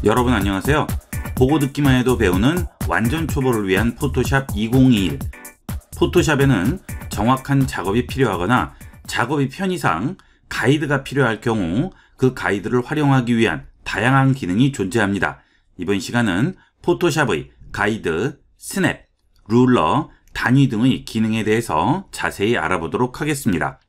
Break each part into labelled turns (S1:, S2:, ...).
S1: 여러분 안녕하세요. 보고 듣기만 해도 배우는 완전 초보를 위한 포토샵 2021. 포토샵에는 정확한 작업이 필요하거나 작업이 편의상 가이드가 필요할 경우 그 가이드를 활용하기 위한 다양한 기능이 존재합니다. 이번 시간은 포토샵의 가이드, 스냅, 룰러, 단위 등의 기능에 대해서 자세히 알아보도록 하겠습니다.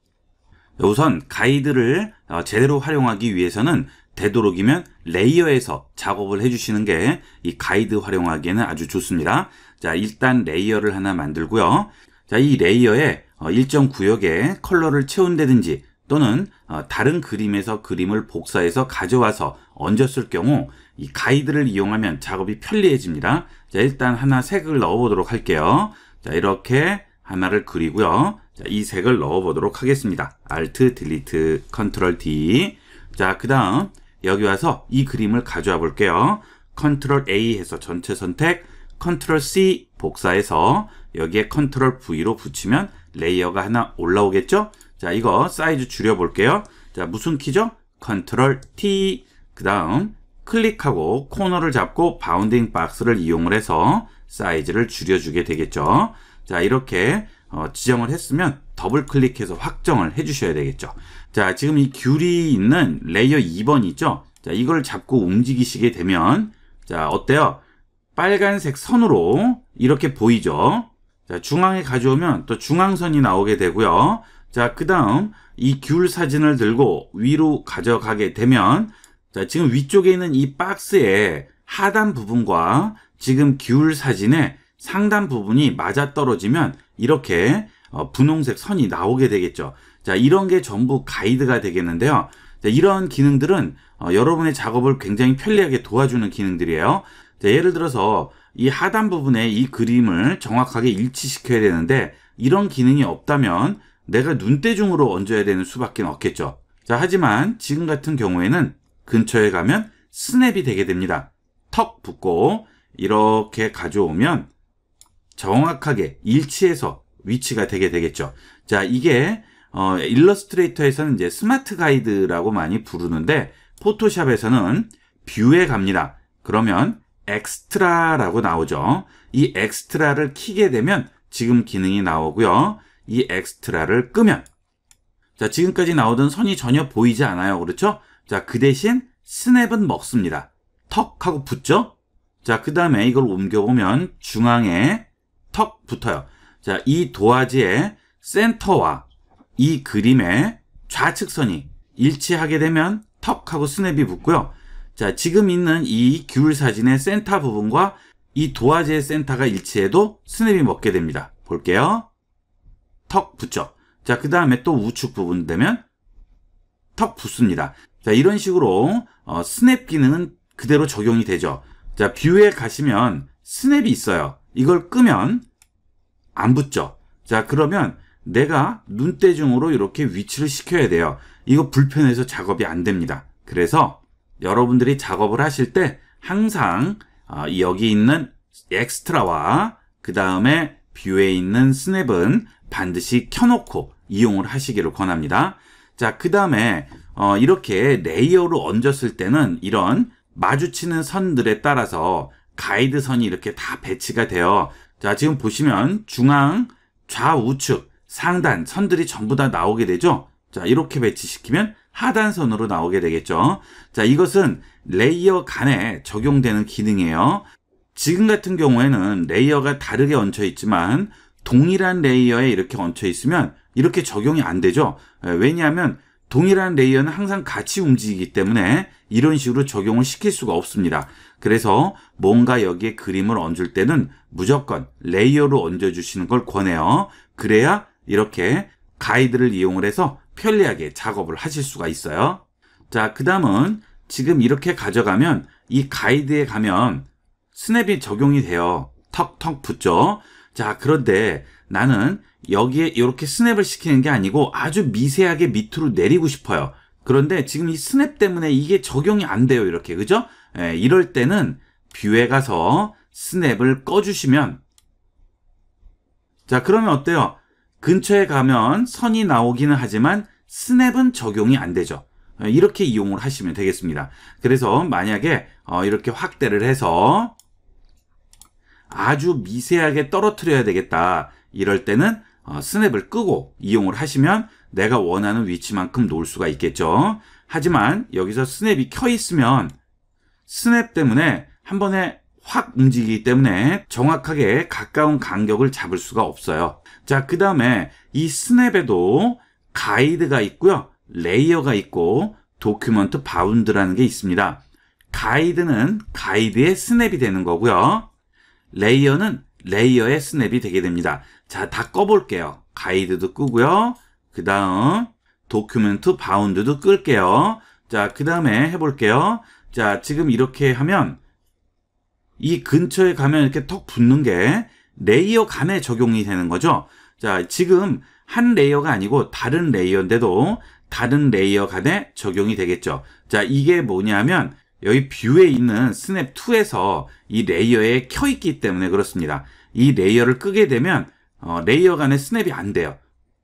S1: 우선 가이드를 제대로 활용하기 위해서는 되도록이면 레이어에서 작업을 해주시는 게 이 가이드 활용하기에는 아주 좋습니다. 자, 일단 레이어를 하나 만들고요. 자, 이 레이어에 일정 구역에 컬러를 채운다든지 또는 다른 그림에서 그림을 복사해서 가져와서 얹었을 경우 이 가이드를 이용하면 작업이 편리해집니다. 자, 일단 하나 색을 넣어보도록 할게요. 자, 이렇게 하나를 그리고요. 자, 이 색을 넣어보도록 하겠습니다. Alt, Delete, Ctrl D. 자, 그 다음 여기 와서 이 그림을 가져와 볼게요. Ctrl A 해서 전체 선택, Ctrl C 복사해서 여기에 Ctrl V로 붙이면 레이어가 하나 올라오겠죠? 자, 이거 사이즈 줄여 볼게요. 자, 무슨 키죠? Ctrl T. 그 다음 클릭하고 코너를 잡고 바운딩 박스를 이용을 해서 사이즈를 줄여주게 되겠죠. 자, 이렇게 지정을 했으면 더블 클릭해서 확정을 해주셔야 되겠죠. 자, 지금 이 귤이 있는 레이어 2번 있죠? 자, 이걸 잡고 움직이시게 되면, 자, 어때요? 빨간색 선으로 이렇게 보이죠? 자, 중앙에 가져오면 또 중앙선이 나오게 되고요. 자, 그 다음 이 귤 사진을 들고 위로 가져가게 되면, 자, 지금 위쪽에 있는 이 박스의 하단 부분과 지금 귤 사진의 상단 부분이 맞아떨어지면 이렇게 분홍색 선이 나오게 되겠죠. 자, 이런 게 전부 가이드가 되겠는데요. 자, 이런 기능들은 여러분의 작업을 굉장히 편리하게 도와주는 기능들이에요. 자, 예를 들어서 이 하단 부분에 이 그림을 정확하게 일치시켜야 되는데 이런 기능이 없다면 내가 눈대중으로 얹어야 되는 수밖에 없겠죠. 자, 하지만 지금 같은 경우에는 근처에 가면 스냅이 되게 됩니다. 턱 붙고 이렇게 가져오면 정확하게 일치해서 위치가 되게 되겠죠. 자, 이게 일러스트레이터에서는 이제 스마트 가이드라고 많이 부르는데 포토샵에서는 뷰에 갑니다. 그러면 엑스트라라고 나오죠. 이 엑스트라를 키게 되면 지금 기능이 나오고요. 이 엑스트라를 끄면 자, 지금까지 나오던 선이 전혀 보이지 않아요. 그렇죠? 자, 그 대신 스냅은 먹습니다. 턱 하고 붙죠? 자, 그 다음에 이걸 옮겨보면 중앙에 턱 붙어요. 자, 이 도화지의 센터와 이 그림의 좌측선이 일치하게 되면 턱하고 스냅이 붙고요. 자, 지금 있는 이 귤 사진의 센터 부분과 이 도화지의 센터가 일치해도 스냅이 먹게 됩니다. 볼게요. 턱 붙죠. 자, 그 다음에 또 우측 부분 되면 턱 붙습니다. 자, 이런 식으로 스냅 기능은 그대로 적용이 되죠. 자, 뷰에 가시면 스냅이 있어요. 이걸 끄면 안 붙죠. 자, 그러면 내가 눈대중으로 이렇게 위치를 시켜야 돼요. 이거 불편해서 작업이 안 됩니다. 그래서 여러분들이 작업을 하실 때 항상 여기 있는 엑스트라와 그 다음에 뷰에 있는 스냅은 반드시 켜놓고 이용을 하시기를 권합니다. 자, 그 다음에 이렇게 레이어로 얹었을 때는 이런 마주치는 선들에 따라서 가이드 선이 이렇게 다 배치가 돼요. 자, 지금 보시면 중앙, 좌우측, 상단 선들이 전부 다 나오게 되죠. 자, 이렇게 배치시키면 하단선으로 나오게 되겠죠. 자, 이것은 레이어 간에 적용되는 기능이에요. 지금 같은 경우에는 레이어가 다르게 얹혀 있지만 동일한 레이어에 이렇게 얹혀 있으면 이렇게 적용이 안 되죠. 왜냐하면 동일한 레이어는 항상 같이 움직이기 때문에 이런 식으로 적용을 시킬 수가 없습니다. 그래서 뭔가 여기에 그림을 얹을 때는 무조건 레이어로 얹어주시는 걸 권해요. 그래야 이렇게 가이드를 이용을 해서 편리하게 작업을 하실 수가 있어요. 자, 그 다음은 지금 이렇게 가져가면 이 가이드에 가면 스냅이 적용이 돼요. 턱턱 붙죠. 자, 그런데 나는 여기에 이렇게 스냅을 시키는 게 아니고 아주 미세하게 밑으로 내리고 싶어요. 그런데 지금 이 스냅 때문에 이게 적용이 안 돼요. 이렇게. 그죠? 이럴 때는 뷰에 가서 스냅을 꺼주시면 자, 그러면 어때요? 근처에 가면 선이 나오기는 하지만 스냅은 적용이 안 되죠. 이렇게 이용을 하시면 되겠습니다. 그래서 만약에 이렇게 확대를 해서 아주 미세하게 떨어뜨려야 되겠다. 이럴 때는 스냅을 끄고 이용을 하시면 내가 원하는 위치만큼 놓을 수가 있겠죠. 하지만 여기서 스냅이 켜 있으면 스냅 때문에 한 번에 확 움직이기 때문에 정확하게 가까운 간격을 잡을 수가 없어요. 자, 그 다음에 이 스냅에도 가이드가 있고요. 레이어가 있고 도큐먼트 바운드라는 게 있습니다. 가이드는 가이드의 스냅이 되는 거고요. 레이어는 레이어의 스냅이 되게 됩니다. 자, 다 꺼볼게요. 가이드도 끄고요. 그 다음 도큐멘트 바운드도 끌게요. 자, 그 다음에 해볼게요. 자, 지금 이렇게 하면 이 근처에 가면 이렇게 턱 붙는 게 레이어 간에 적용이 되는 거죠. 자, 지금 한 레이어가 아니고 다른 레이어인데도 다른 레이어 간에 적용이 되겠죠. 자, 이게 뭐냐면 여기 뷰에 있는 스냅 2에서 이 레이어에 켜있기 때문에 그렇습니다. 이 레이어를 끄게 되면 레이어 간에 스냅이 안 돼요.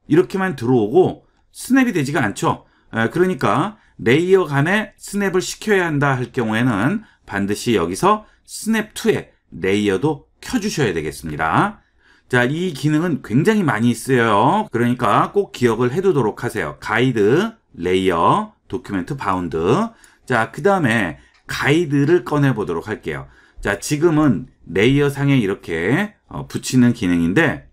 S1: 이렇게만 들어오고 스냅이 되지가 않죠. 그러니까 레이어 간에 스냅을 시켜야 한다 할 경우에는 반드시 여기서 스냅 2에 레이어도 켜주셔야 되겠습니다. 자, 이 기능은 굉장히 많이 쓰여요. 그러니까 꼭 기억을 해두도록 하세요. 가이드, 레이어, 도큐멘트 바운드. 자, 그 다음에 가이드를 꺼내 보도록 할게요. 자, 지금은 레이어 상에 이렇게 붙이는 기능인데,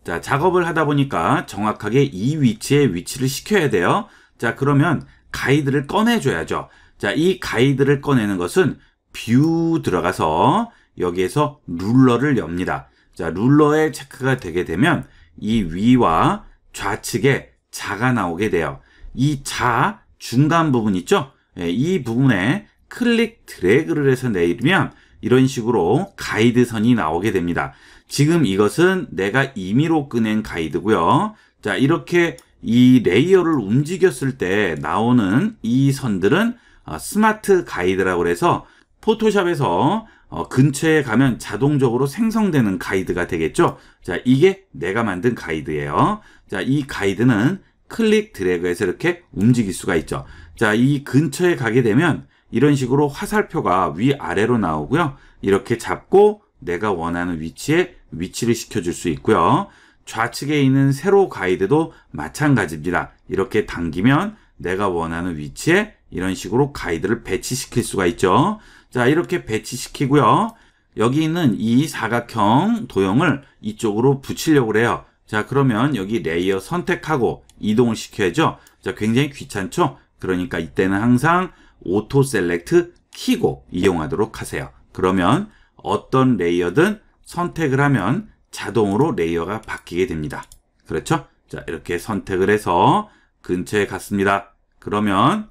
S1: 자, 작업을 하다 보니까 정확하게 이 위치에 위치를 시켜야 돼요. 자, 그러면 가이드를 꺼내줘야죠. 자, 이 가이드를 꺼내는 것은 뷰 들어가서 여기에서 룰러를 엽니다. 자, 룰러에 체크가 되게 되면 이 위와 좌측에 자가 나오게 돼요. 이 자 중간 부분 있죠? 이 부분에 클릭 드래그를 해서 내리면 이런 식으로 가이드선이 나오게 됩니다. 지금 이것은 내가 임의로 꺼낸 가이드고요. 자, 이렇게 이 레이어를 움직였을 때 나오는 이 선들은 스마트 가이드라고 해서 포토샵에서 근처에 가면 자동적으로 생성되는 가이드가 되겠죠. 자, 이게 내가 만든 가이드예요. 자, 이 가이드는 클릭 드래그해서 이렇게 움직일 수가 있죠. 자, 이 근처에 가게 되면 이런 식으로 화살표가 위아래로 나오고요. 이렇게 잡고 내가 원하는 위치에 위치를 시켜줄 수 있고요. 좌측에 있는 세로 가이드도 마찬가지입니다. 이렇게 당기면 내가 원하는 위치에 이런 식으로 가이드를 배치시킬 수가 있죠. 자, 이렇게 배치시키고요. 여기 있는 이 사각형 도형을 이쪽으로 붙이려고 해요. 자, 그러면 여기 레이어 선택하고 이동을 시켜야죠. 자, 굉장히 귀찮죠? 그러니까 이때는 항상 오토 셀렉트 키고 이용하도록 하세요. 그러면 어떤 레이어든 선택을 하면 자동으로 레이어가 바뀌게 됩니다. 그렇죠? 자, 이렇게 선택을 해서 근처에 갔습니다. 그러면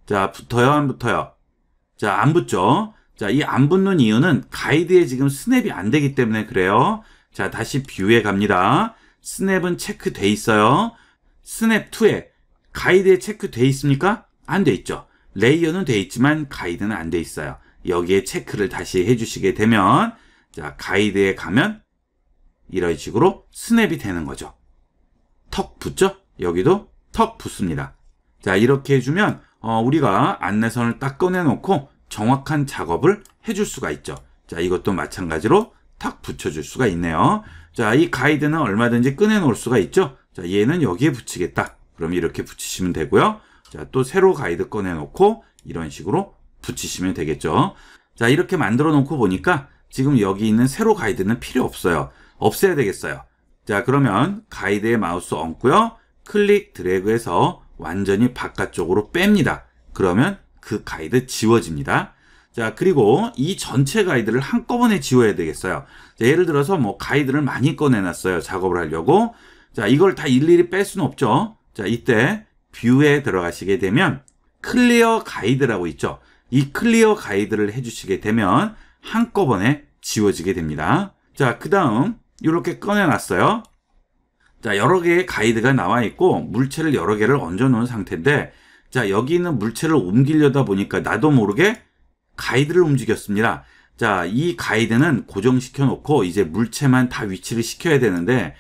S1: 자, 붙어요, 안 붙어요? 자, 안 붙죠? 자, 이 안 붙는 이유는 가이드에 지금 스냅이 안 되기 때문에 그래요. 자, 다시 뷰에 갑니다. 스냅은 체크돼 있어요. 스냅 2에 가이드에 체크돼 있습니까? 안 돼 있죠. 레이어는 돼 있지만 가이드는 안 돼 있어요. 여기에 체크를 다시 해주시게 되면 자, 가이드에 가면 이런 식으로 스냅이 되는 거죠. 턱 붙죠? 여기도 턱 붙습니다. 자, 이렇게 해주면 우리가 안내선을 딱 꺼내놓고 정확한 작업을 해줄 수가 있죠. 자, 이것도 마찬가지로 탁 붙여줄 수가 있네요. 자, 이 가이드는 얼마든지 꺼내놓을 수가 있죠. 자, 얘는 여기에 붙이겠다. 그럼 이렇게 붙이시면 되고요. 자, 또 세로 가이드 꺼내놓고 이런 식으로 붙이시면 되겠죠. 자, 이렇게 만들어 놓고 보니까 지금 여기 있는 세로 가이드는 필요 없어요. 없애야 되겠어요. 자, 그러면 가이드에 마우스 얹고요. 클릭 드래그해서 완전히 바깥쪽으로 뺍니다. 그러면 그 가이드 지워집니다. 자, 그리고 이 전체 가이드를 한꺼번에 지워야 되겠어요. 자, 예를 들어서 뭐 가이드를 많이 꺼내놨어요. 작업을 하려고. 자, 이걸 다 일일이 뺄 수는 없죠. 자, 이때 뷰에 들어가시게 되면 클리어 가이드라고 있죠. 이 클리어 가이드를 해주시게 되면 한꺼번에 지워지게 됩니다. 자, 그 다음 이렇게 꺼내놨어요. 자, 여러 개의 가이드가 나와 있고 물체를 여러 개를 얹어 놓은 상태인데, 자, 여기 있는 물체를 옮기려다 보니까 나도 모르게 가이드를 움직였습니다. 자, 이 가이드는 고정시켜 놓고 이제 물체만 다 위치를 시켜야 되는데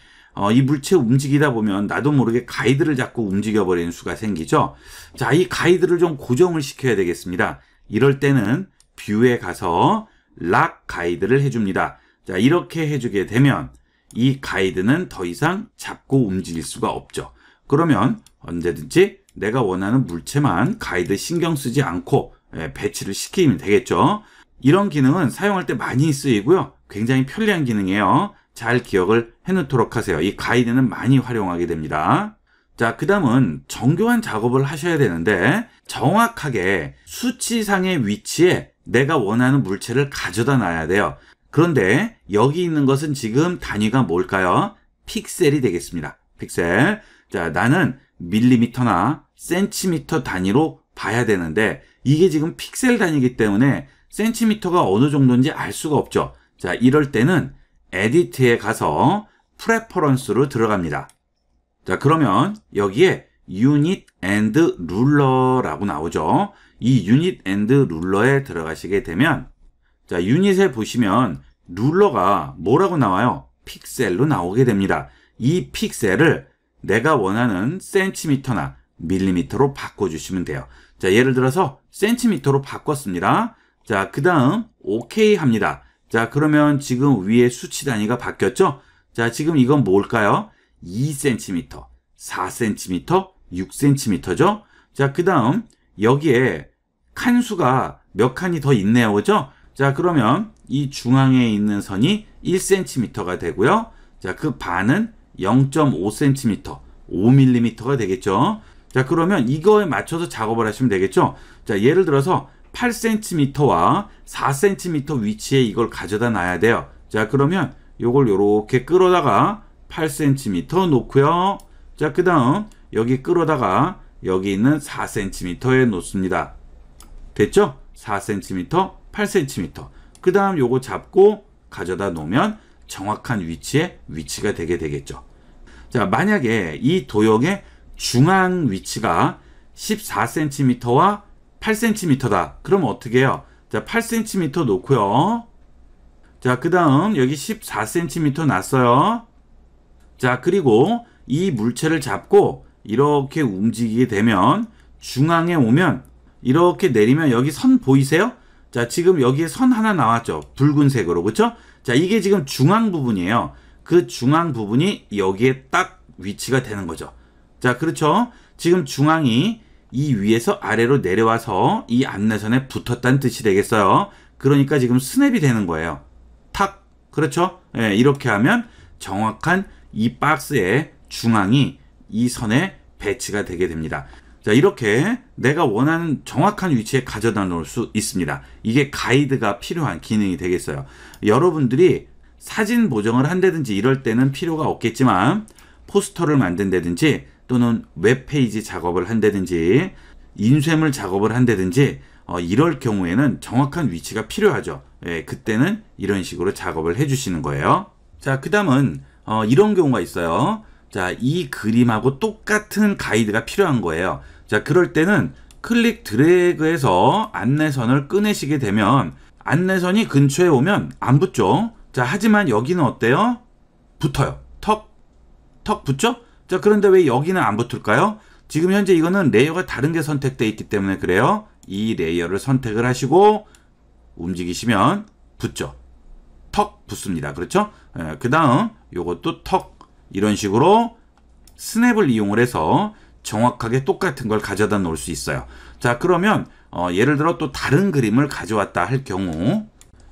S1: 이 물체 움직이다 보면 나도 모르게 가이드를 자꾸 움직여버리는 수가 생기죠. 자, 이 가이드를 좀 고정을 시켜야 되겠습니다. 이럴 때는 뷰에 가서 락 가이드를 해줍니다. 자, 이렇게 해주게 되면 이 가이드는 더 이상 잡고 움직일 수가 없죠. 그러면 언제든지 내가 원하는 물체만 가이드 신경 쓰지 않고 배치를 시키면 되겠죠. 이런 기능은 사용할 때 많이 쓰이고요. 굉장히 편리한 기능이에요. 잘 기억을 해놓도록 하세요. 이 가이드는 많이 활용하게 됩니다. 자, 그 다음은 정교한 작업을 하셔야 되는데 정확하게 수치상의 위치에 내가 원하는 물체를 가져다 놔야 돼요. 그런데 여기 있는 것은 지금 단위가 뭘까요? 픽셀이 되겠습니다. 픽셀. 자, 나는 밀리미터나 센티미터 단위로 봐야 되는데 이게 지금 픽셀 단위이기 때문에 센티미터가 어느 정도인지 알 수가 없죠. 자, 이럴 때는 에디트에 가서 프레퍼런스로 들어갑니다. 자, 그러면 여기에 유닛 앤드 룰러라고 나오죠. 이 유닛 앤드 룰러에 들어가시게 되면 자, 유닛에 보시면 룰러가 뭐라고 나와요? 픽셀로 나오게 됩니다. 이 픽셀을 내가 원하는 센티미터나 밀리미터로 바꿔주시면 돼요. 자, 예를 들어서 센티미터로 바꿨습니다. 자, 그 다음 OK 합니다. 자, 그러면 지금 위에 수치 단위가 바뀌었죠? 자, 지금 이건 뭘까요? 2cm, 4cm, 6cm죠? 자, 그 다음 여기에 칸수가 몇 칸이 더 있네요. 그죠? 자, 그러면 이 중앙에 있는 선이 1cm가 되고요. 자, 그 반은 0.5cm, 5mm가 되겠죠. 자, 그러면 이거에 맞춰서 작업을 하시면 되겠죠. 자, 예를 들어서 8cm와 4cm 위치에 이걸 가져다 놔야 돼요. 자, 그러면 요걸 요렇게 끌어다가 8cm 놓고요. 자, 그 다음 여기 끌어다가 여기 있는 4cm에 놓습니다. 됐죠? 4cm, 8cm. 그 다음 요거 잡고 가져다 놓으면 정확한 위치가 되게 되겠죠. 자, 만약에 이 도형의 중앙 위치가 14cm와 8cm다. 그럼 어떻게 해요? 자, 8cm 놓고요. 자, 그 다음 여기 14cm 놨어요. 자, 그리고 이 물체를 잡고 이렇게 움직이게 되면 중앙에 오면 이렇게 내리면 여기 선 보이세요? 자, 지금 여기에 선 하나 나왔죠? 붉은색으로. 그쵸? 자, 이게 지금 중앙 부분이에요. 그 중앙 부분이 여기에 딱 위치가 되는 거죠. 자, 그렇죠? 지금 중앙이 이 위에서 아래로 내려와서 이 안내선에 붙었다는 뜻이 되겠어요. 그러니까 지금 스냅이 되는 거예요. 탁. 그렇죠? 예, 이렇게 하면 정확한 이 박스의 중앙이 이 선에 배치가 되게 됩니다. 자, 이렇게 내가 원하는 정확한 위치에 가져다 놓을 수 있습니다. 이게 가이드가 필요한 기능이 되겠어요. 여러분들이 사진 보정을 한다든지 이럴 때는 필요가 없겠지만 포스터를 만든다든지 또는 웹페이지 작업을 한다든지 인쇄물 작업을 한다든지 이럴 경우에는 정확한 위치가 필요하죠. 예, 그때는 이런 식으로 작업을 해주시는 거예요. 자, 그 다음은 이런 경우가 있어요. 자, 이 그림하고 똑같은 가이드가 필요한 거예요. 자, 그럴 때는 클릭 드래그해서 안내선을 꺼내시게 되면 안내선이 근처에 오면 안 붙죠. 자, 하지만 여기는 어때요? 붙어요. 턱 붙죠? 자, 그런데 왜 여기는 안 붙을까요? 지금 현재 이거는 레이어가 다른 게 선택되어 있기 때문에 그래요. 이 레이어를 선택을 하시고 움직이시면 붙죠. 턱 붙습니다. 그렇죠? 그 다음 요것도 턱 이런 식으로 스냅을 이용을 해서 정확하게 똑같은 걸 가져다 놓을 수 있어요. 자, 그러면 예를 들어 또 다른 그림을 가져왔다 할 경우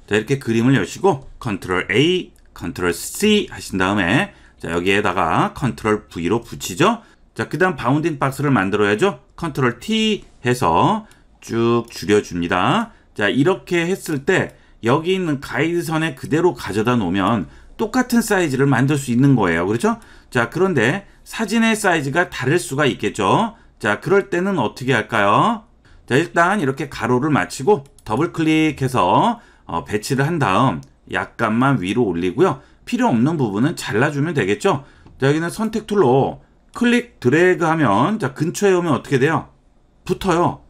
S1: 자, 이렇게 그림을 여시고 컨트롤 A, 컨트롤 C 하신 다음에 자, 여기에다가 컨트롤 V로 붙이죠. 자, 그 다음 바운딩 박스를 만들어야죠. 컨트롤 T 해서 쭉 줄여줍니다. 자, 이렇게 했을 때 여기 있는 가이드선에 그대로 가져다 놓으면 똑같은 사이즈를 만들 수 있는 거예요. 그렇죠? 자, 그런데 사진의 사이즈가 다를 수가 있겠죠. 자, 그럴 때는 어떻게 할까요? 자, 일단 이렇게 가로를 맞추고 더블 클릭해서 배치를 한 다음 약간만 위로 올리고요. 필요 없는 부분은 잘라주면 되겠죠. 자, 여기는 선택 툴로 클릭 드래그 하면 자, 근처에 오면 어떻게 돼요? 붙어요.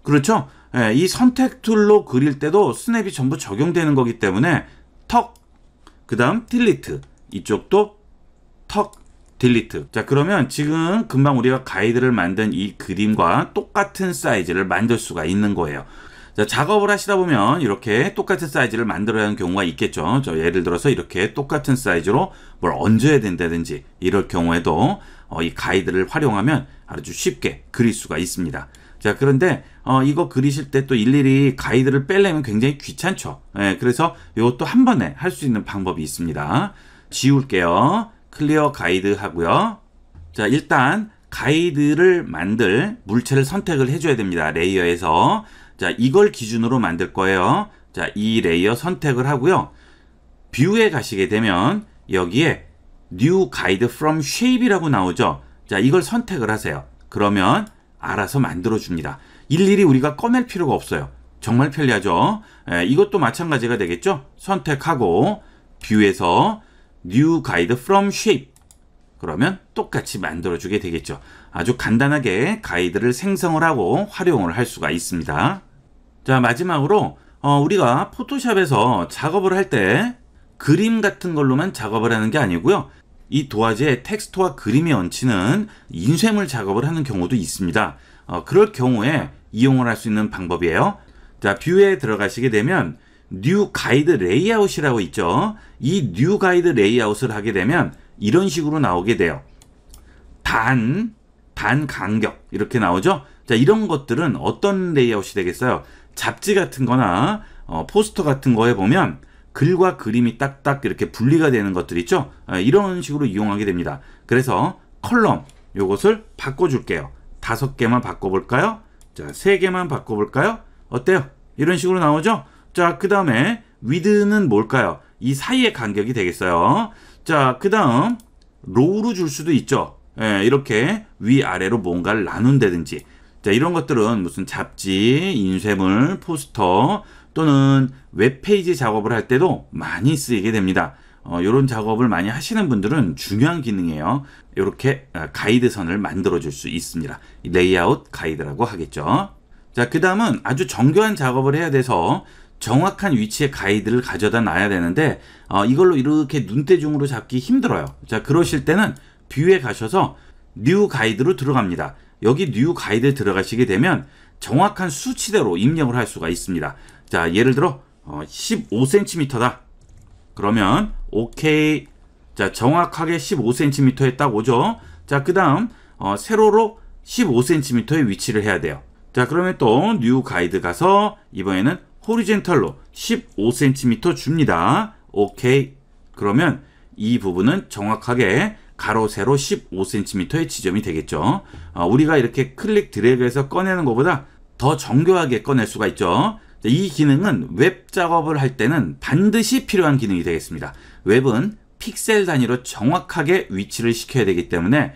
S1: 그렇죠? 예, 이 선택 툴로 그릴 때도 스냅이 전부 적용되는 거기 때문에 턱, 그 다음 딜리트, 이쪽도 턱 딜리트. 자, 그러면 지금 금방 우리가 가이드를 만든 이 그림과 똑같은 사이즈를 만들 수가 있는 거예요. 자, 작업을 하시다 보면 이렇게 똑같은 사이즈를 만들어야 하는 경우가 있겠죠. 예를 들어서 이렇게 똑같은 사이즈로 뭘 얹어야 된다든지 이럴 경우에도 이 가이드를 활용하면 아주 쉽게 그릴 수가 있습니다. 자, 그런데 이거 그리실 때 또 일일이 가이드를 빼려면 굉장히 귀찮죠. 그래서 이것도 한 번에 할 수 있는 방법이 있습니다. 지울게요. 클리어 가이드 하고요. 자, 일단 가이드를 만들 물체를 선택을 해줘야 됩니다. 레이어에서. 자, 이걸 기준으로 만들 거예요. 자, 이 레이어 선택을 하고요. 뷰에 가시게 되면 여기에 New Guide from Shape이라고 나오죠. 자, 이걸 선택을 하세요. 그러면 알아서 만들어 줍니다. 일일이 우리가 꺼낼 필요가 없어요. 정말 편리하죠. 이것도 마찬가지가 되겠죠. 선택하고 뷰에서 New Guide from Shape, 그러면 똑같이 만들어 주게 되겠죠. 아주 간단하게 가이드를 생성을 하고 활용을 할 수가 있습니다. 자, 마지막으로 우리가 포토샵에서 작업을 할 때 그림 같은 걸로만 작업을 하는 게 아니고요. 이 도화지에 텍스트와 그림이 얹히는 인쇄물 작업을 하는 경우도 있습니다. 그럴 경우에 이용을 할 수 있는 방법이에요. 자, 뷰에 들어가시게 되면 New Guide Layout이라고 있죠. 이 New Guide Layout을 하게 되면 이런 식으로 나오게 돼요. 단 간격 이렇게 나오죠. 자, 이런 것들은 어떤 레이아웃이 되겠어요? 잡지 같은 거나 포스터 같은 거에 보면 글과 그림이 딱딱 이렇게 분리가 되는 것들 있죠. 이런 식으로 이용하게 됩니다. 그래서 컬럼 요것을 바꿔줄게요. 5개만 바꿔볼까요? 자, 3개만 바꿔볼까요? 어때요? 이런 식으로 나오죠. 자, 그 다음에 위드는 뭘까요? 이 사이의 간격이 되겠어요. 자, 그 다음 로우로 줄 수도 있죠. 이렇게 위아래로 뭔가를 나눈다든지. 자, 이런 것들은 무슨 잡지, 인쇄물, 포스터 또는 웹페이지 작업을 할 때도 많이 쓰이게 됩니다. 이런 작업을 많이 하시는 분들은 중요한 기능이에요. 이렇게 가이드선을 만들어 줄 수 있습니다. 레이아웃 가이드라고 하겠죠. 자, 그 다음은 아주 정교한 작업을 해야 돼서 정확한 위치의 가이드를 가져다 놔야 되는데 이걸로 이렇게 눈대중으로 잡기 힘들어요. 자, 그러실 때는 뷰에 가셔서 뉴 가이드로 들어갑니다. 여기 뉴 가이드에 들어가시게 되면 정확한 수치대로 입력을 할 수가 있습니다. 자, 예를 들어 15cm다. 그러면 오케이. 자, 정확하게 15cm에 딱 오죠. 자, 그 다음 세로로 15cm의 위치를 해야 돼요. 자, 그러면 또 뉴 가이드 가서 이번에는 호리젠털로 15cm 줍니다. 오케이. 그러면 이 부분은 정확하게 가로 세로 15cm의 지점이 되겠죠. 우리가 이렇게 클릭 드래그해서 꺼내는 것보다 더 정교하게 꺼낼 수가 있죠. 이 기능은 웹 작업을 할 때는 반드시 필요한 기능이 되겠습니다. 웹은 픽셀 단위로 정확하게 위치를 시켜야 되기 때문에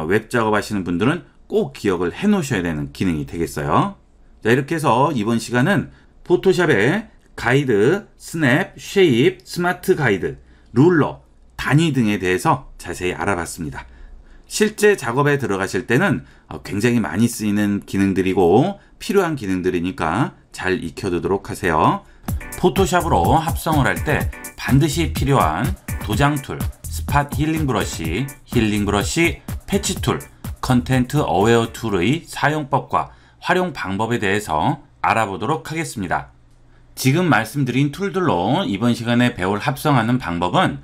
S1: 웹 작업 하시는 분들은 꼭 기억을 해 놓으셔야 되는 기능이 되겠어요. 자, 이렇게 해서 이번 시간은 포토샵의 가이드, 스냅, 쉐입, 스마트 가이드, 룰러, 단위 등에 대해서 자세히 알아봤습니다. 실제 작업에 들어가실 때는 굉장히 많이 쓰이는 기능들이고 필요한 기능들이니까 잘 익혀두도록 하세요. 포토샵으로 합성을 할 때 반드시 필요한 도장 툴, 스팟 힐링 브러쉬, 패치 툴, 컨텐트 어웨어 툴의 사용법과 활용 방법에 대해서 알아보도록 하겠습니다. 지금 말씀드린 툴들로 이번 시간에 배울 합성하는 방법은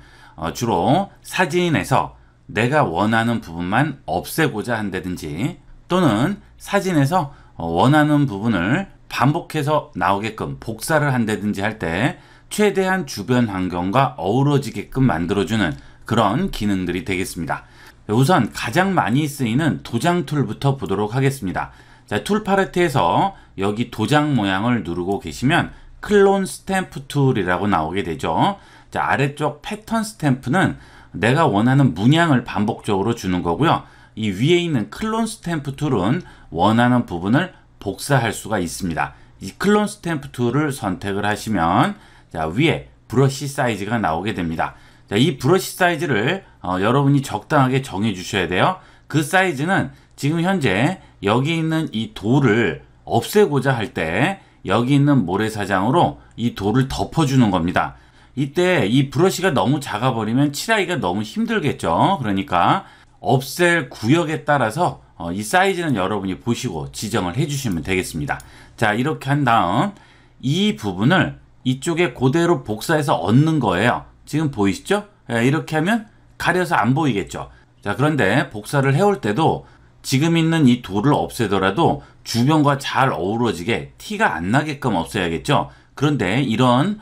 S1: 주로 사진에서 내가 원하는 부분만 없애고자 한다든지 또는 사진에서 원하는 부분을 반복해서 나오게끔 복사를 한다든지 할 때 최대한 주변 환경과 어우러지게끔 만들어주는 그런 기능들이 되겠습니다. 우선 가장 많이 쓰이는 도장 툴부터 보도록 하겠습니다. 자, 툴 팔레트에서 여기 도장 모양을 누르고 계시면 클론 스탬프 툴이라고 나오게 되죠. 자, 아래쪽 패턴 스탬프는 내가 원하는 문양을 반복적으로 주는 거고요. 이 위에 있는 클론 스탬프 툴은 원하는 부분을 복사할 수가 있습니다. 이 클론 스탬프 툴을 선택을 하시면 자, 위에 브러쉬 사이즈가 나오게 됩니다. 자, 이 브러쉬 사이즈를 여러분이 적당하게 정해 주셔야 돼요. 그 사이즈는 지금 현재 여기 있는 이 돌을 없애고자 할 때 여기 있는 모래사장으로 이 돌을 덮어주는 겁니다. 이때 이 브러쉬가 너무 작아 버리면 칠하기가 너무 힘들겠죠. 그러니까 없앨 구역에 따라서 이 사이즈는 여러분이 보시고 지정을 해주시면 되겠습니다. 자, 이렇게 한 다음 이 부분을 이쪽에 그대로 복사해서 얹는 거예요. 지금 보이시죠? 이렇게 하면 가려서 안 보이겠죠. 자, 그런데 복사를 해올 때도 지금 있는 이 돌을 없애더라도 주변과 잘 어우러지게 티가 안 나게끔 없애야겠죠. 그런데 이런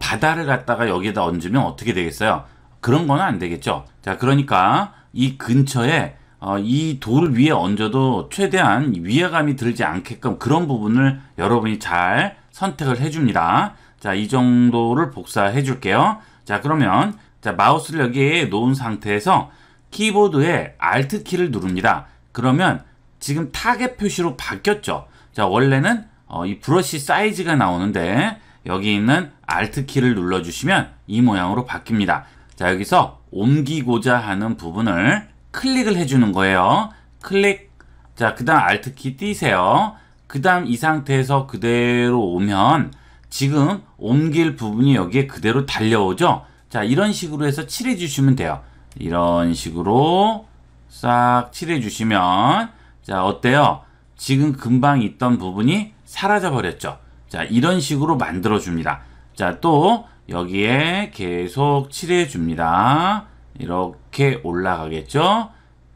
S1: 바다를 갖다가 여기에다 얹으면 어떻게 되겠어요? 그런 거는 안 되겠죠. 자, 그러니까 이 근처에 이 돌 위에 얹어도 최대한 위화감이 들지 않게끔 그런 부분을 여러분이 잘 선택을 해줍니다. 자, 이 정도를 복사해 줄게요. 자, 그러면 자, 마우스를 여기에 놓은 상태에서 키보드에 Alt 키를 누릅니다. 그러면 지금 타겟 표시로 바뀌었죠. 자, 원래는 이 브러쉬 사이즈가 나오는데 여기 있는 Alt 키를 눌러주시면 이 모양으로 바뀝니다. 자, 여기서 옮기고자 하는 부분을 클릭을 해주는 거예요. 클릭. 자, 그 다음 Alt 키 띄세요. 그 다음 이 상태에서 그대로 오면 지금 옮길 부분이 여기에 그대로 달려오죠. 자, 이런 식으로 해서 칠해 주시면 돼요. 이런 식으로 싹 칠해 주시면 자, 어때요? 지금 금방 있던 부분이 사라져 버렸죠. 자, 이런 식으로 만들어 줍니다. 자, 또 여기에 계속 칠해 줍니다. 이렇게 올라가겠죠.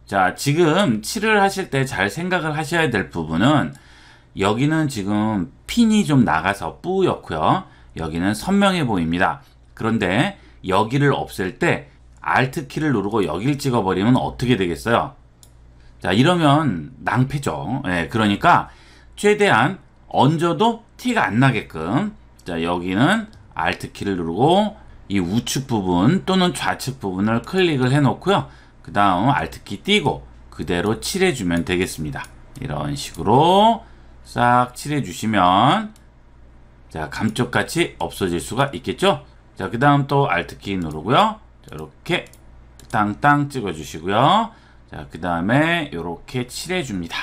S1: 자, 지금 칠을 하실 때 잘 생각을 하셔야 될 부분은 여기는 지금 핀이 좀 나가서 뿌옇고요. 여기는 선명해 보입니다. 그런데 여기를 없앨 때 Alt 키를 누르고 여기를 찍어버리면 어떻게 되겠어요? 자, 이러면 낭패죠. 그러니까 최대한 얹어도 티가 안 나게끔 자, 여기는 Alt 키를 누르고 이 우측 부분 또는 좌측 부분을 클릭을 해 놓고요. 그 다음 Alt 키 띄고 그대로 칠해 주면 되겠습니다. 이런 식으로 싹 칠해 주시면 자, 감쪽같이 없어질 수가 있겠죠. 자, 그 다음 또 Alt 키 누르고요. 자, 이렇게 땅땅 찍어 주시고요. 자, 그 다음에 이렇게 칠해 줍니다.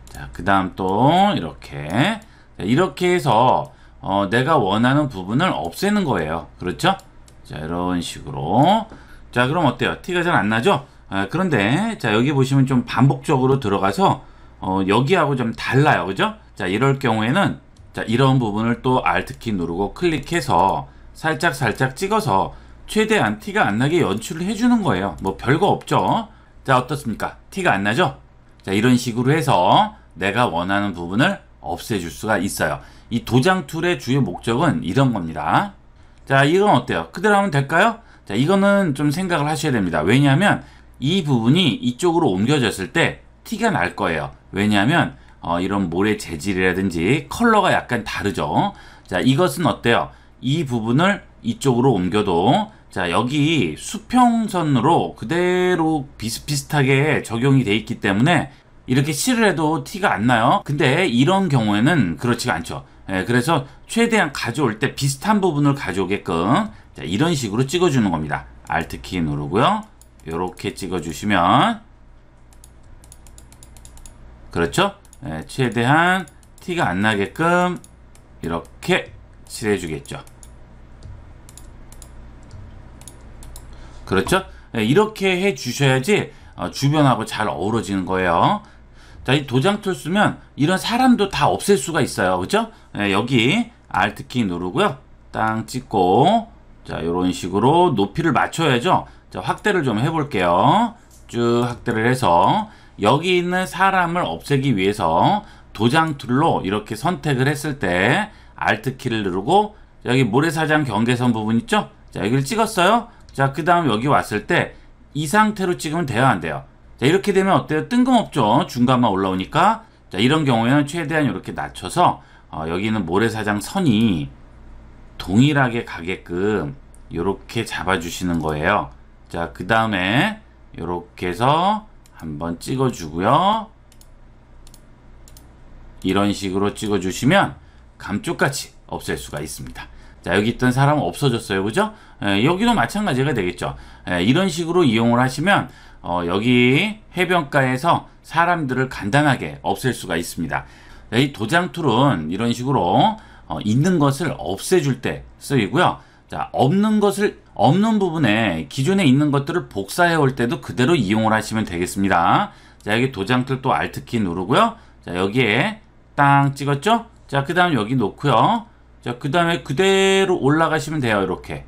S1: 자, 그 다음 또 이렇게 자, 이렇게 해서 내가 원하는 부분을 없애는 거예요. 그렇죠? 자, 이런 식으로 자, 그럼 어때요? 티가 잘 안 나죠? 그런데 자, 여기 보시면 좀 반복적으로 들어가서 여기하고 좀 달라요. 그죠? 자, 이럴 경우에는 자, 이런 부분을 또 Alt 키 누르고 클릭해서 살짝 찍어서 최대한 티가 안 나게 연출을 해주는 거예요. 뭐 별거 없죠? 자, 어떻습니까? 티가 안 나죠? 자, 이런 식으로 해서 내가 원하는 부분을 없애줄 수가 있어요. 이 도장 툴의 주요 목적은 이런 겁니다. 자, 이건 어때요? 그대로 하면 될까요? 자, 이거는 좀 생각을 하셔야 됩니다. 왜냐하면 이 부분이 이쪽으로 옮겨졌을 때 티가 날 거예요. 왜냐하면 이런 모래 재질이라든지 컬러가 약간 다르죠. 자, 이것은 어때요? 이 부분을 이쪽으로 옮겨도 자, 여기 수평선으로 그대로 비슷비슷하게 적용이 돼 있기 때문에 이렇게 칠을 해도 티가 안 나요. 근데 이런 경우에는 그렇지가 않죠. 그래서 최대한 가져올 때 비슷한 부분을 가져오게끔 자, 이런 식으로 찍어주는 겁니다. Alt 키 누르고요. 이렇게 찍어주시면 그렇죠? 최대한 티가 안 나게끔 이렇게 칠해주겠죠. 그렇죠? 이렇게 해주셔야지 주변하고 잘 어우러지는 거예요. 자, 이 도장 툴 쓰면 이런 사람도 다 없앨 수가 있어요. 그죠? 여기 Alt 키 누르고요. 땅 찍고 자, 이런 식으로 높이를 맞춰야죠. 자, 확대를 좀 해볼게요. 쭉 확대를 해서 여기 있는 사람을 없애기 위해서 도장 툴로 이렇게 선택을 했을 때 Alt 키를 누르고 여기 모래사장 경계선 부분 있죠? 자, 여기를 찍었어요. 자, 그 다음 여기 왔을 때 이 상태로 찍으면 돼요, 안 돼요? 자, 이렇게 되면 어때요? 뜬금없죠? 중간만 올라오니까. 자, 이런 경우에는 최대한 이렇게 낮춰서 여기 있는 모래사장 선이 동일하게 가게끔 이렇게 잡아주시는 거예요. 자, 그 다음에 이렇게 해서 한번 찍어주고요. 이런 식으로 찍어주시면 감쪽같이 없앨 수가 있습니다. 자, 여기 있던 사람은 없어졌어요. 그죠? 여기도 마찬가지가 되겠죠. 이런 식으로 이용을 하시면 여기 해변가에서 사람들을 간단하게 없앨 수가 있습니다. 이 도장 툴은 이런 식으로 있는 것을 없애줄 때 쓰이고요. 자, 없는 부분에 기존에 있는 것들을 복사해 올 때도 그대로 이용을 하시면 되겠습니다. 자, 여기 도장툴 또 Alt키 누르고요. 자, 여기에 땅 찍었죠? 자, 그 다음 여기 놓고요. 자, 그 다음에 그대로 올라가시면 돼요. 이렇게.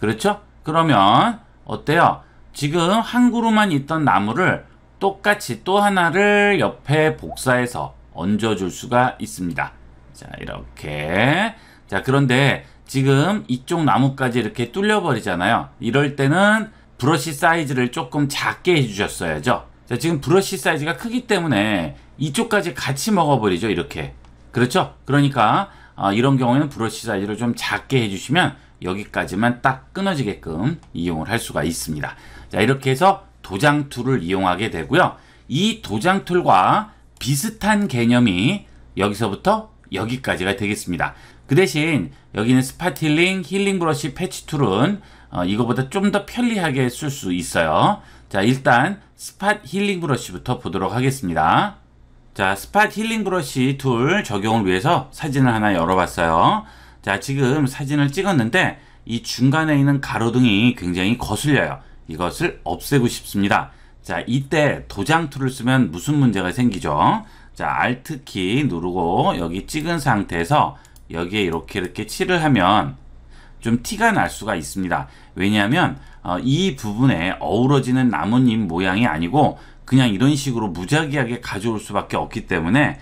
S1: 그렇죠? 그러면 어때요? 지금 한 그루만 있던 나무를 똑같이 또 하나를 옆에 복사해서 얹어줄 수가 있습니다. 자, 이렇게. 자, 그런데 지금 이쪽 나무까지 이렇게 뚫려버리잖아요. 이럴 때는 브러쉬 사이즈를 조금 작게 해주셨어야죠. 자, 지금 브러쉬 사이즈가 크기 때문에 이쪽까지 같이 먹어버리죠. 이렇게. 그렇죠? 그러니까 이런 경우에는 브러쉬 사이즈를 좀 작게 해주시면 여기까지만 딱 끊어지게끔 이용을 할 수가 있습니다. 자, 이렇게 해서 도장 툴을 이용하게 되고요. 이 도장 툴과 비슷한 개념이 여기서부터 여기까지가 되겠습니다. 그 대신 여기는 스팟 힐링 브러쉬 패치 툴은 이거보다 좀 더 편리하게 쓸 수 있어요. 자, 일단 스팟 힐링 브러쉬부터 보도록 하겠습니다. 자, 스팟 힐링 브러쉬 툴 적용을 위해서 사진을 하나 열어봤어요. 자, 지금 사진을 찍었는데 이 중간에 있는 가로등이 굉장히 거슬려요. 이것을 없애고 싶습니다. 자, 이때 도장 툴을 쓰면 무슨 문제가 생기죠? 자, Alt키 누르고 여기 찍은 상태에서 여기에 이렇게 칠을 하면 좀 티가 날 수가 있습니다. 왜냐하면 이 부분에 어우러지는 나뭇잎 모양이 아니고 그냥 이런 식으로 무작위하게 가져올 수밖에 없기 때문에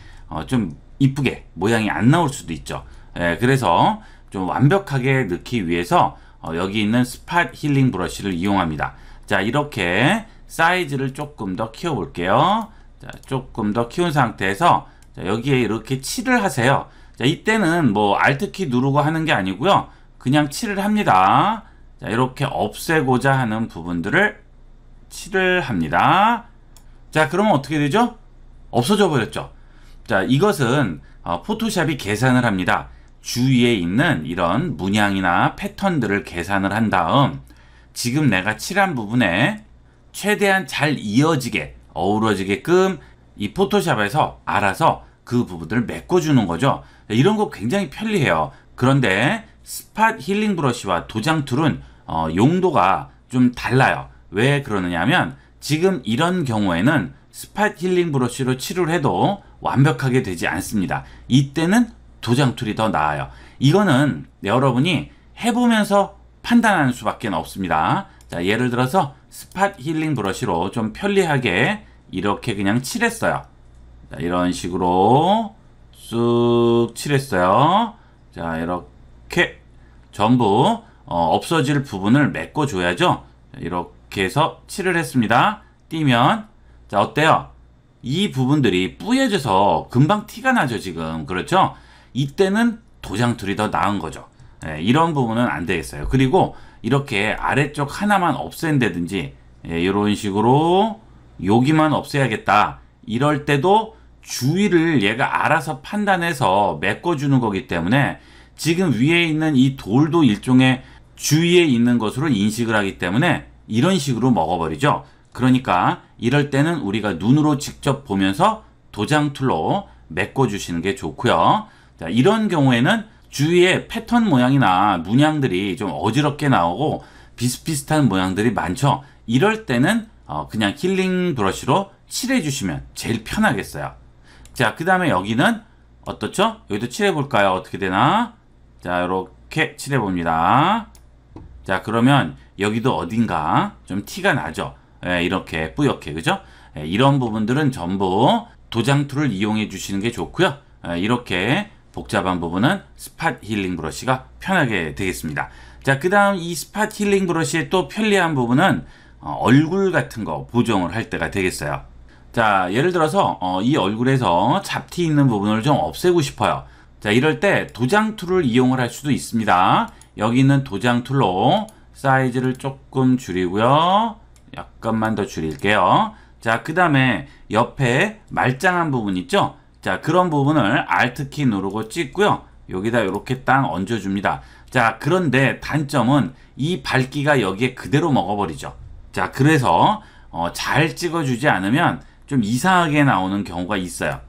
S1: 좀 이쁘게 모양이 안 나올 수도 있죠. 그래서 좀 완벽하게 넣기 위해서 여기 있는 스팟 힐링 브러쉬를 이용합니다. 자, 이렇게 사이즈를 조금 더 키워 볼게요. 자, 조금 더 키운 상태에서 자, 여기에 이렇게 칠을 하세요. 자, 이때는 뭐 Alt키 누르고 하는 게 아니고요. 그냥 칠을 합니다. 자, 이렇게 없애고자 하는 부분들을 칠을 합니다. 자, 그러면 어떻게 되죠? 없어져 버렸죠. 자, 이것은 포토샵이 계산을 합니다. 주위에 있는 이런 문양이나 패턴들을 계산을 한 다음 지금 내가 칠한 부분에 최대한 잘 이어지게 어우러지게끔 이 포토샵에서 알아서 그 부분들을 메꿔주는 거죠. 이런 거 굉장히 편리해요. 그런데 스팟 힐링 브러쉬와 도장 툴은 용도가 좀 달라요. 왜 그러느냐 하면 지금 이런 경우에는 스팟 힐링 브러쉬로 칠을 해도 완벽하게 되지 않습니다. 이때는 도장 툴이 더 나아요. 이거는 여러분이 해보면서 판단하는 수밖에 없습니다. 자, 예를 들어서 스팟 힐링 브러쉬로 좀 편리하게 이렇게 그냥 칠했어요. 자, 이런 식으로 쑥 칠했어요. 자, 이렇게 전부 없어질 부분을 메꿔줘야죠. 이렇게 해서 칠을 했습니다. 띄면 자, 어때요? 이 부분들이 뿌얘져서 금방 티가 나죠, 지금. 그렇죠? 이때는 도장 툴이 더 나은 거죠. 이런 부분은 안 되겠어요. 그리고 이렇게 아래쪽 하나만 없앤다든지 이런 식으로 여기만 없애야겠다. 이럴 때도 주위를 얘가 알아서 판단해서 메꿔주는 거기 때문에 지금 위에 있는 이 돌도 일종의 주위에 있는 것으로 인식을 하기 때문에 이런 식으로 먹어버리죠. 그러니까 이럴 때는 우리가 눈으로 직접 보면서 도장 툴로 메꿔주시는 게 좋고요. 자, 이런 경우에는 주위에 패턴 모양이나 문양들이 좀 어지럽게 나오고 비슷비슷한 모양들이 많죠. 이럴 때는 그냥 힐링 브러쉬로 칠해 주시면 제일 편하겠어요. 자, 그 다음에 여기는 어떻죠? 여기도 칠해 볼까요? 어떻게 되나? 자, 이렇게 칠해 봅니다. 자, 그러면 여기도 어딘가 좀 티가 나죠. 이렇게 뿌옇게, 그죠? 이런 부분들은 전부 도장 툴을 이용해 주시는 게 좋고요. 이렇게 복잡한 부분은 스팟 힐링 브러쉬가 편하게 되겠습니다. 자, 그 다음 이 스팟 힐링 브러쉬의 또 편리한 부분은 얼굴 같은 거 보정을 할 때가 되겠어요. 자, 예를 들어서 이 얼굴에서 잡티 있는 부분을 좀 없애고 싶어요. 자, 이럴 때 도장 툴을 이용을 할 수도 있습니다. 여기 있는 도장 툴로 사이즈를 조금 줄이고요. 약간만 더 줄일게요. 자, 그 다음에 옆에 말짱한 부분 있죠? 자, 그런 부분을 Alt키 누르고 찍고요. 여기다 이렇게 딱 얹어줍니다. 자, 그런데 단점은 이 밝기가 여기에 그대로 먹어버리죠. 자, 그래서 잘 찍어주지 않으면 좀 이상하게 나오는 경우가 있어요.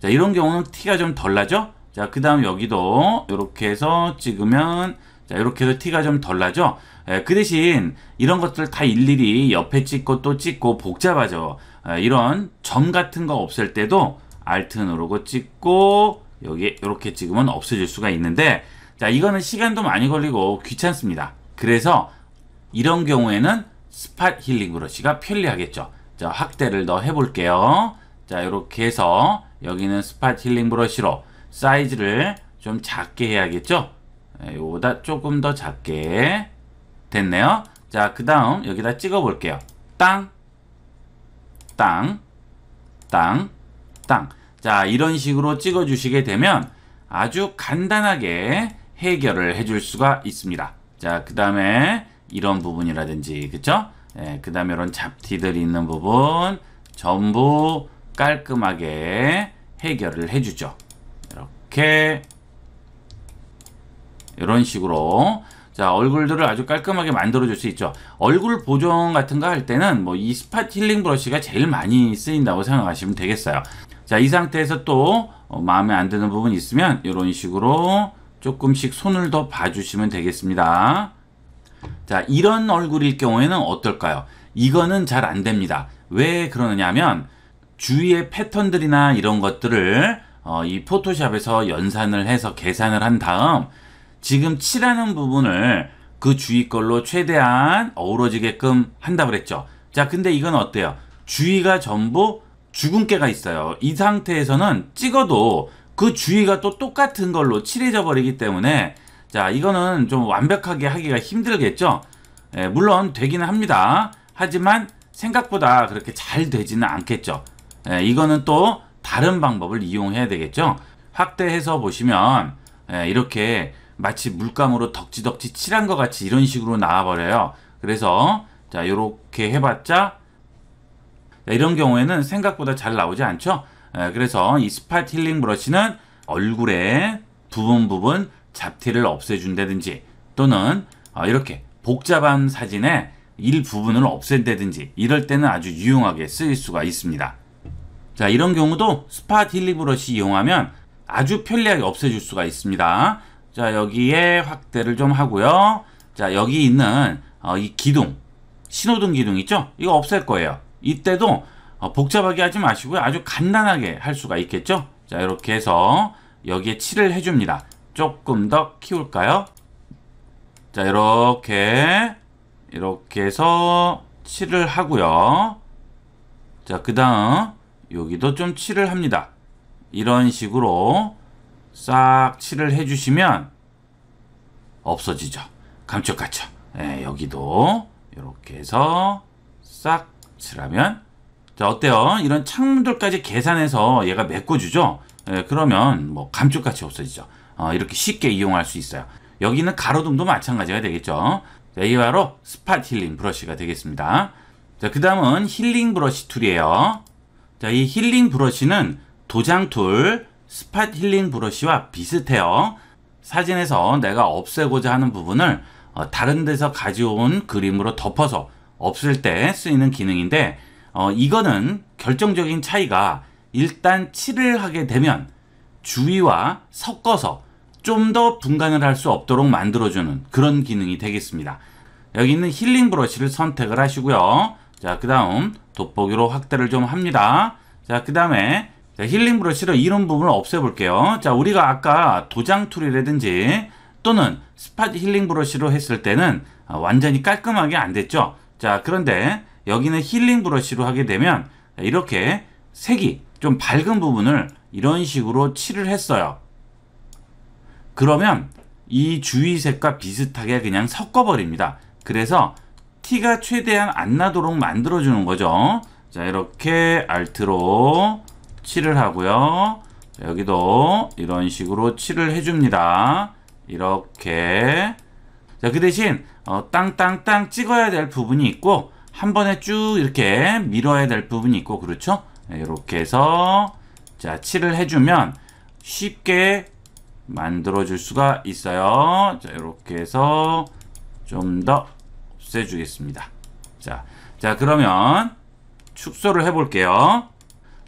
S1: 자, 이런 경우는 티가 좀 덜 나죠? 자, 그 다음 여기도 이렇게 해서 찍으면 자, 이렇게 해서 티가 좀 덜 나죠? 그 대신 이런 것들 다 일일이 옆에 찍고 또 찍고 복잡하죠. 이런 점 같은 거 없앨 때도 Alt 누르고 찍고 여기 이렇게 찍으면 없어질 수가 있는데, 자, 이거는 시간도 많이 걸리고 귀찮습니다. 그래서 이런 경우에는 스팟 힐링 브러쉬가 편리하겠죠. 자, 확대를 더 해볼게요. 자, 이렇게 해서 여기는 스팟 힐링 브러쉬로 사이즈를 좀 작게 해야겠죠. 요거보다 조금 더 작게 됐네요. 자, 그 다음 여기다 찍어 볼게요. 땅, 땅, 땅, 땅. 자, 이런 식으로 찍어 주시게 되면 아주 간단하게 해결을 해줄 수가 있습니다. 자, 그 다음에 이런 부분이라든지, 그쵸? 그 다음에 이런 잡티들 있는 부분 전부 깔끔하게 해결을 해주죠. 이렇게 이런 식으로. 자, 얼굴들을 아주 깔끔하게 만들어 줄 수 있죠. 얼굴 보정 같은 거 할 때는 뭐 이 스팟 힐링 브러쉬가 제일 많이 쓰인다고 생각하시면 되겠어요. 자, 이 상태에서 또 마음에 안 드는 부분이 있으면 이런 식으로 조금씩 손을 더 봐주시면 되겠습니다. 자, 이런 얼굴일 경우에는 어떨까요? 이거는 잘 안 됩니다. 왜 그러느냐 하면 주위의 패턴들이나 이런 것들을 이 포토샵에서 연산을 해서 계산을 한 다음 지금 칠하는 부분을 그 주위 걸로 최대한 어우러지게끔 한다고 그랬죠. 자, 근데 이건 어때요? 주위가 전부 주근깨가 있어요. 이 상태에서는 찍어도 그 주위가 또 똑같은 걸로 칠해져 버리기 때문에, 자, 이거는 좀 완벽하게 하기가 힘들겠죠. 물론 되기는 합니다. 하지만 생각보다 그렇게 잘 되지는 않겠죠. 이거는 또 다른 방법을 이용해야 되겠죠. 확대해서 보시면 이렇게 마치 물감으로 덕지덕지 칠한 것 같이 이런 식으로 나와버려요. 그래서 자, 요렇게 해봤자 이런 경우에는 생각보다 잘 나오지 않죠. 그래서 이 스팟 힐링 브러쉬는 얼굴에 부분 잡티를 없애준다든지, 또는 이렇게 복잡한 사진의 일부분을 없앤다든지, 이럴 때는 아주 유용하게 쓰일 수가 있습니다. 자, 이런 경우도 스팟 힐링 브러쉬 이용하면 아주 편리하게 없애줄 수가 있습니다. 자, 여기에 확대를 좀 하고요. 자, 여기 있는 이 기둥, 신호등 기둥 있죠? 이거 없앨 거예요. 이때도 복잡하게 하지 마시고요. 아주 간단하게 할 수가 있겠죠? 자, 이렇게 해서 여기에 칠을 해줍니다. 조금 더 키울까요? 자, 이렇게 해서 칠을 하고요. 자, 그 다음 여기도 좀 칠을 합니다. 이런 식으로 싹 칠을 해주시면 없어지죠. 감쪽같죠. 여기도 이렇게 해서 싹 칠하면, 자, 어때요? 이런 창문들까지 계산해서 얘가 메꿔주죠. 그러면 뭐 감쪽같이 없어지죠. 이렇게 쉽게 이용할 수 있어요. 여기는 가로등도 마찬가지가 되겠죠. 자, 이게 바로 스팟 힐링 브러쉬가 되겠습니다. 자, 그 다음은 힐링 브러쉬 툴이에요. 자, 이 힐링 브러쉬는 도장 툴 스팟 힐링 브러쉬와 비슷해요. 사진에서 내가 없애고자 하는 부분을 다른 데서 가져온 그림으로 덮어서 없앨 때 쓰이는 기능인데, 이거는 결정적인 차이가 일단 칠을 하게 되면 주위와 섞어서 좀 더 분간을 할 수 없도록 만들어주는 그런 기능이 되겠습니다. 여기 있는 힐링 브러쉬를 선택을 하시고요. 자, 그 다음 돋보기로 확대를 좀 합니다. 자, 그 다음에 힐링 브러쉬로 이런 부분을 없애볼게요. 자, 우리가 아까 도장 툴이라든지 또는 스팟 힐링 브러쉬로 했을 때는 완전히 깔끔하게 안 됐죠. 자, 그런데 여기는 힐링 브러쉬로 하게 되면 이렇게 색이 좀 밝은 부분을 이런 식으로 칠을 했어요. 그러면 이 주위색과 비슷하게 그냥 섞어버립니다. 그래서 티가 최대한 안 나도록 만들어주는 거죠. 자, 이렇게 Alt로 칠을 하고요. 자, 여기도 이런 식으로 칠을 해줍니다. 이렇게. 자, 그 대신 땅땅땅 찍어야 될 부분이 있고 한 번에 쭉 이렇게 밀어야 될 부분이 있고, 그렇죠? 이렇게 해서 자, 칠을 해주면 쉽게 만들어줄 수가 있어요. 자, 이렇게 해서 좀 더 없애주겠습니다. 자, 그러면 축소를 해볼게요.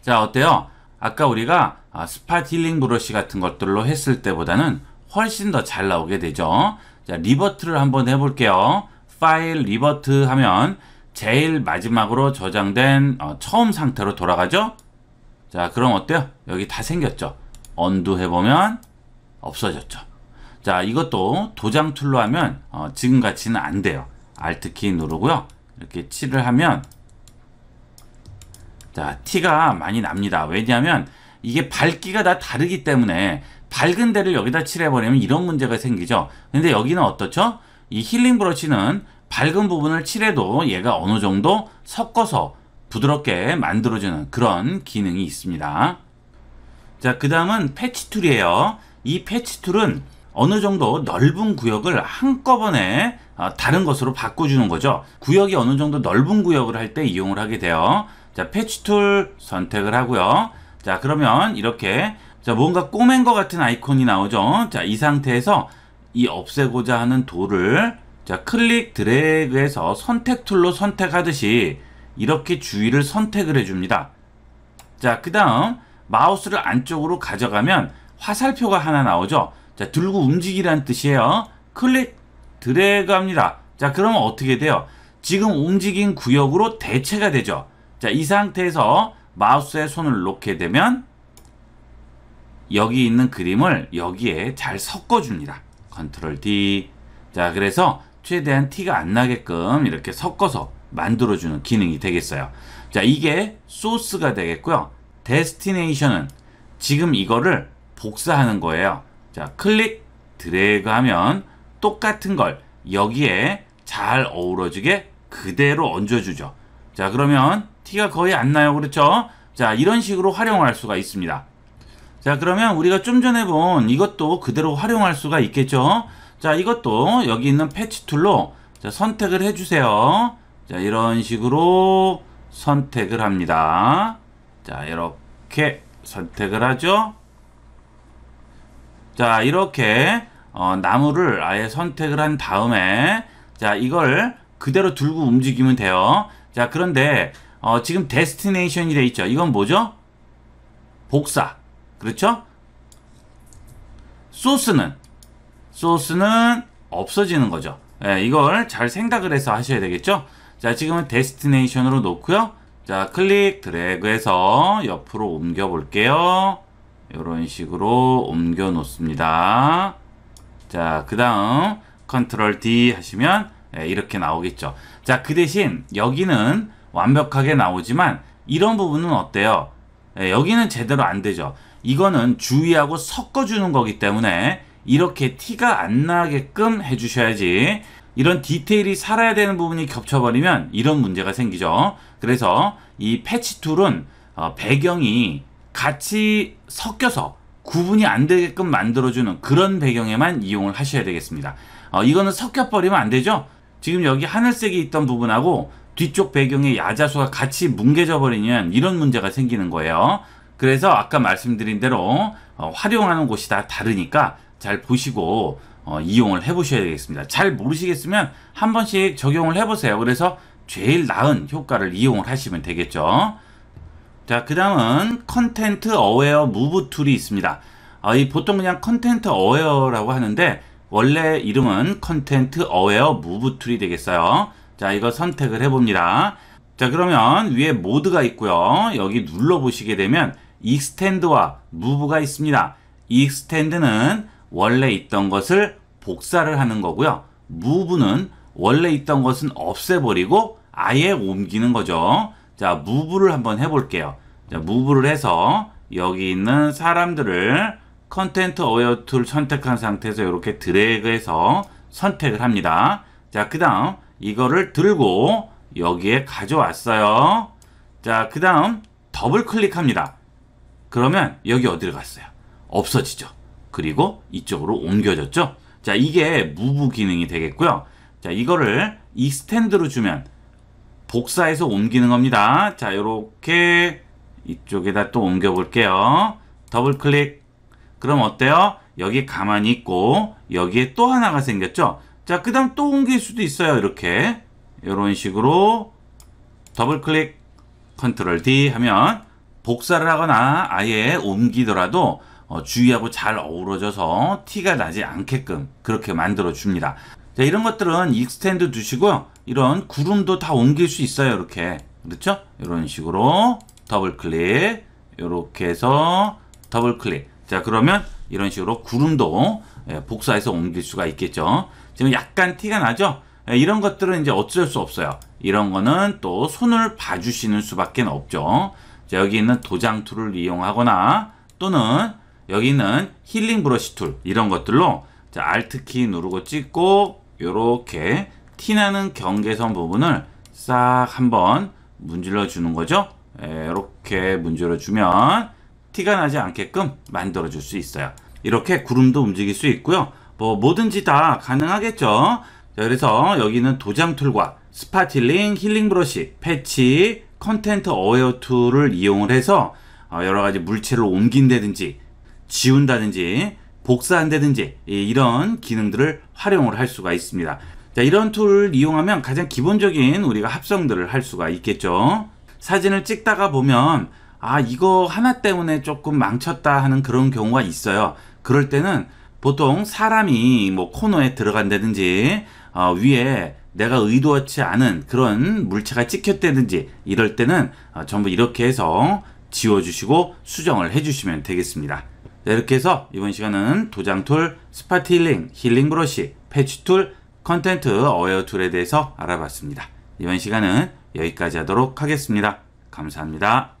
S1: 자, 어때요? 아까 우리가 스팟 힐링 브러쉬 같은 것들로 했을 때보다는 훨씬 더 잘 나오게 되죠. 자, 리버트를 한번 해볼게요. 파일 리버트 하면 제일 마지막으로 저장된 처음 상태로 돌아가죠. 자, 그럼 어때요? 여기 다 생겼죠. 언두 해보면 없어졌죠. 자, 이것도 도장 툴로 하면 지금같이는 안 돼요. Alt키 누르고요. 이렇게 칠을 하면 자, 티가 많이 납니다. 왜냐하면 이게 밝기가 다 다르기 때문에 밝은 데를 여기다 칠해버리면 이런 문제가 생기죠. 근데 여기는 어떻죠? 이 힐링 브러쉬는 밝은 부분을 칠해도 얘가 어느 정도 섞어서 부드럽게 만들어주는 그런 기능이 있습니다. 자, 그 다음은 패치 툴이에요. 이 패치 툴은 어느 정도 넓은 구역을 한꺼번에 다른 것으로 바꿔주는 거죠. 구역이 어느 정도 넓은 구역을 할 때 이용을 하게 돼요. 자, 패치 툴 선택을 하고요. 자, 그러면 이렇게 자, 뭔가 꼬맨 것 같은 아이콘이 나오죠. 자, 이 상태에서 이 없애고자 하는 돌을 자, 클릭 드래그해서 선택 툴로 선택하듯이 이렇게 주위를 선택을 해줍니다. 자, 그 다음 마우스를 안쪽으로 가져가면 화살표가 하나 나오죠. 자, 들고 움직이라는 뜻이에요. 클릭 드래그 합니다. 자, 그러면 어떻게 돼요? 지금 움직인 구역으로 대체가 되죠. 자, 이 상태에서 마우스에 손을 놓게 되면 여기 있는 그림을 여기에 잘 섞어줍니다. 컨트롤 D. 자, 그래서 최대한 티가 안 나게끔 이렇게 섞어서 만들어주는 기능이 되겠어요. 자, 이게 소스가 되겠고요. 데스티네이션은 지금 이거를 복사하는 거예요. 자, 클릭 드래그 하면 똑같은 걸 여기에 잘 어우러지게 그대로 얹어주죠. 자, 그러면 티가 거의 안 나요. 그렇죠? 자, 이런 식으로 활용할 수가 있습니다. 자, 그러면 우리가 좀 전에 본 이것도 그대로 활용할 수가 있겠죠? 자, 이것도 여기 있는 패치 툴로 자, 선택을 해주세요. 자, 이런 식으로 선택을 합니다. 자, 이렇게 선택을 하죠. 자, 이렇게 나무를 아예 선택을 한 다음에 자, 이걸 그대로 들고 움직이면 돼요. 자, 그런데 지금 데스티네이션이 돼 있죠. 이건 뭐죠? 복사. 그렇죠? 소스는 없어지는 거죠. 예, 이걸 잘 생각을 해서 하셔야 되겠죠? 자, 지금은 데스티네이션으로 놓고요. 자, 클릭 드래그해서 옆으로 옮겨 볼게요. 이런 식으로 옮겨 놓습니다. 자, 그 다음 컨트롤 D 하시면 이렇게 나오겠죠. 자, 그 대신 여기는 완벽하게 나오지만 이런 부분은 어때요? 여기는 제대로 안 되죠. 이거는 주의하고 섞어주는 거기 때문에 이렇게 티가 안 나게끔 해주셔야지. 이런 디테일이 살아야 되는 부분이 겹쳐버리면 이런 문제가 생기죠. 그래서 이 패치 툴은 배경이 같이 섞여서 구분이 안 되게끔 만들어주는 그런 배경에만 이용을 하셔야 되겠습니다. 이거는 섞여버리면 안 되죠. 지금 여기 하늘색이 있던 부분하고 뒤쪽 배경의 야자수가 같이 뭉개져 버리면 이런 문제가 생기는 거예요. 그래서 아까 말씀드린 대로 활용하는 곳이 다 다르니까 잘 보시고 이용을 해보셔야 되겠습니다. 잘 모르시겠으면 한 번씩 적용을 해보세요. 그래서 제일 나은 효과를 이용을 하시면 되겠죠. 자, 그 다음은 컨텐트 어웨어 무브 툴이 있습니다. 이 보통 그냥 컨텐트 어웨어라고 하는데 원래 이름은 컨텐트 어웨어 무브 툴이 되겠어요. 자, 이거 선택을 해봅니다. 자, 그러면 위에 모드가 있고요. 여기 눌러보시게 되면 익스텐드와 무브가 있습니다. 익스텐드는 원래 있던 것을 복사를 하는 거고요. 무브는 원래 있던 것은 없애버리고 아예 옮기는 거죠. 자, 무브를 한번 해볼게요. 자, 무브를 해서 여기 있는 사람들을 컨텐트 어웨어 툴 선택한 상태에서 이렇게 드래그해서 선택을 합니다. 자, 그 다음 이거를 들고 여기에 가져왔어요. 자, 그 다음 더블 클릭합니다. 그러면 여기 어디로 갔어요? 없어지죠. 그리고 이쪽으로 옮겨졌죠. 자, 이게 무브 기능이 되겠고요. 자, 이거를 익스텐드로 주면 복사해서 옮기는 겁니다. 자, 요렇게 이쪽에다 또 옮겨 볼게요. 더블 클릭. 그럼 어때요? 여기 가만히 있고 여기에 또 하나가 생겼죠. 자, 그 다음 또 옮길 수도 있어요. 이렇게 이런 식으로 더블 클릭 컨트롤 D 하면 복사를 하거나 아예 옮기더라도 주위하고 잘 어우러져서 티가 나지 않게끔 그렇게 만들어 줍니다. 자, 이런 것들은 익스텐드 두시고요. 이런 구름도 다 옮길 수 있어요. 이렇게. 그렇죠? 이런 식으로 더블 클릭, 이렇게 해서 더블 클릭. 자, 그러면 이런 식으로 구름도 복사해서 옮길 수가 있겠죠. 지금 약간 티가 나죠? 이런 것들은 이제 어쩔 수 없어요. 이런 거는 또 손을 봐주시는 수밖에 없죠. 자, 여기 있는 도장 툴을 이용하거나 또는 여기 있는 힐링 브러쉬 툴, 이런 것들로 자, Alt 키 누르고 찍고 요렇게 티나는 경계선 부분을 싹 한번 문질러 주는 거죠. 이렇게 문질러 주면 티가 나지 않게끔 만들어 줄 수 있어요. 이렇게 구름도 움직일 수 있고요. 뭐 뭐든지 다 가능하겠죠. 자, 그래서 여기는 도장 툴과 스파틸링, 힐링 브러쉬, 패치, 컨텐트 어웨어 툴을 이용을 해서 여러 가지 물체를 옮긴다든지 지운다든지 복사한다든지 이런 기능들을 활용을 할 수가 있습니다. 자, 이런 툴을 이용하면 가장 기본적인 우리가 합성들을 할 수가 있겠죠. 사진을 찍다가 보면 이거 하나 때문에 조금 망쳤다 하는 그런 경우가 있어요. 그럴 때는 보통 사람이 뭐 코너에 들어간다든지 위에 내가 의도하지 않은 그런 물체가 찍혔다든지 이럴 때는 전부 이렇게 해서 지워주시고 수정을 해주시면 되겠습니다. 네, 이렇게 해서 이번 시간은 도장 툴, 스파틸링, 힐링 브러쉬, 패치 툴, 컨텐트 어웨어 툴에 대해서 알아봤습니다. 이번 시간은 여기까지 하도록 하겠습니다. 감사합니다.